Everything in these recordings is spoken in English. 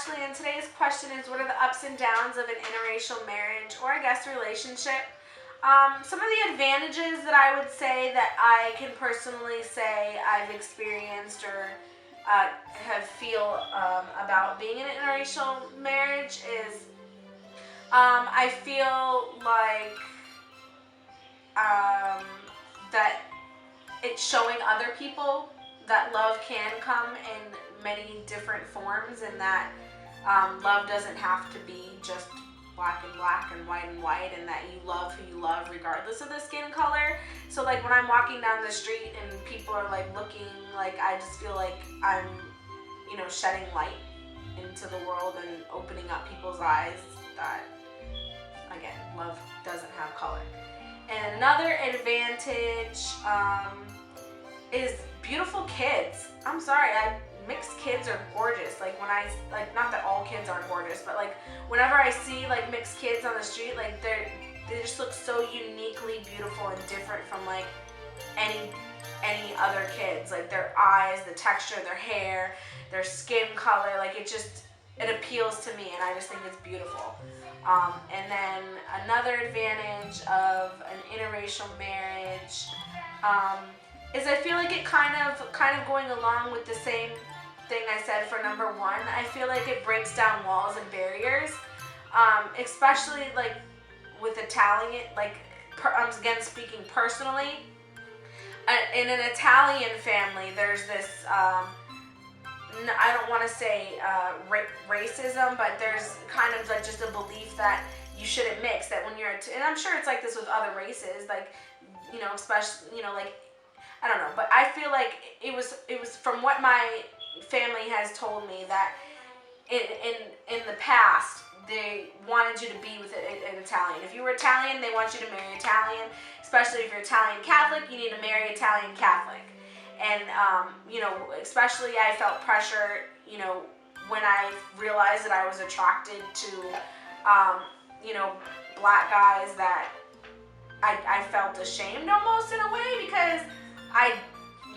Ashley, and today's question is, what are the ups and downs of an interracial marriage, or I guess relationship? Some of the advantages that I would say that I can personally say I've experienced or have feel about being in an interracial marriage is I feel like that it's showing other people that love can come in many different forms, and that love doesn't have to be just black and white, and that you love who you love regardless of the skin color. So like when I'm walking down the street and people are like looking, like I just feel like I'm, shedding light into the world and opening up people's eyes that, again, love doesn't have color. And another advantage is beautiful kids. I'm sorry, mixed kids are gorgeous. Like not that all kids are gorgeous, but like whenever I see like mixed kids on the street, like they just look so uniquely beautiful and different from like any other kids. Like their eyes, the texture, their hair, their skin color, like it appeals to me, and I just think it's beautiful. And then another advantage of an interracial marriage is I feel like it kind of going along with the same thing I said for number one. I feel like it breaks down walls and barriers, especially like with Italian, like again speaking personally, in an Italian family, there's this I don't want to say racism, but there's kind of like just a belief that you shouldn't mix. That when you're, and I'm sure it's like this with other races, like especially like I don't know, but I feel like it was from what my family has told me that in the past they wanted you to be with an Italian. If you were Italian, they want you to marry Italian. Especially if you're Italian Catholic, you need to marry Italian Catholic. And especially I felt pressure, when I realized that I was attracted to, black guys, that I felt ashamed almost in a way, because I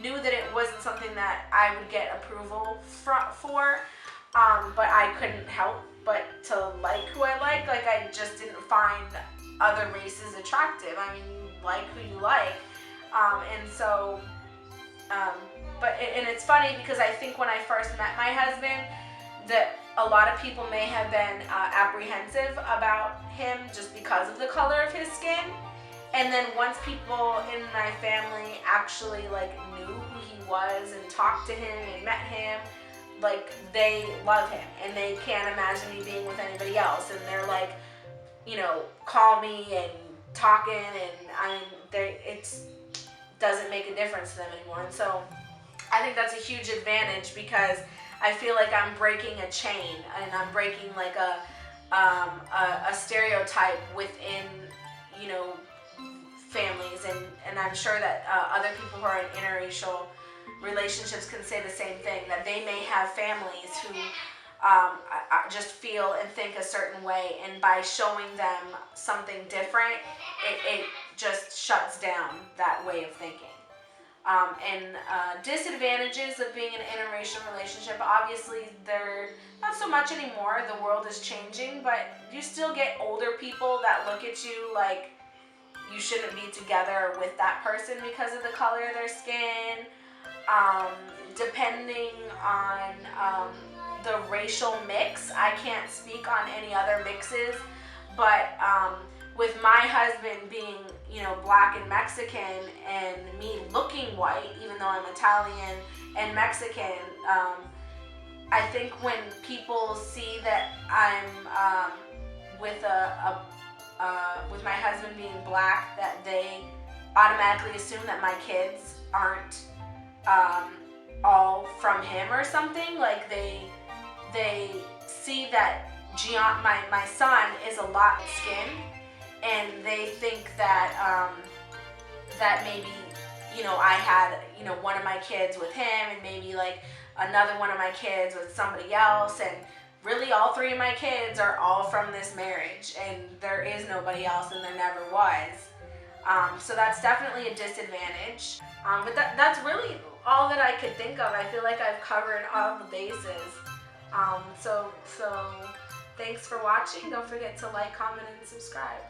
knew that it wasn't something that I would get approval for, but I couldn't help but to like who I like. Like I just didn't find other races attractive. I mean, you like who you like, and so. And it's funny because I think when I first met my husband, that a lot of people may have been apprehensive about him just because of the color of his skin. And then once people in my family actually like knew who he was and talked to him and met him, like they love him and they can't imagine me being with anybody else. And they're like, call me and talking, and it doesn't make a difference to them anymore. And so I think that's a huge advantage, because I feel like I'm breaking a chain, and I'm breaking like a stereotype within families, and I'm sure that other people who are in interracial relationships can say the same thing, that they may have families who just feel and think a certain way, and by showing them something different, it just shuts down that way of thinking. And disadvantages of being in an interracial relationship, obviously they're not so much anymore. The world is changing, but you still get older people that look at you like you shouldn't be together with that person because of the color of their skin. Depending on the racial mix, I can't speak on any other mixes, but with my husband being, black and Mexican, and me looking white, even though I'm Italian and Mexican, I think when people see that I'm with with my husband being black, that they automatically assume that my kids aren't all from him or something. Like they see that my son is a lot skin, and they think that that maybe I had one of my kids with him, and maybe like another one of my kids with somebody else, and really all three of my kids are all from this marriage, and there is nobody else, and there never was. So that's definitely a disadvantage. But that's really all that I could think of. I feel like I've covered all the bases So thanks for watching. Don't forget to like, comment, and subscribe.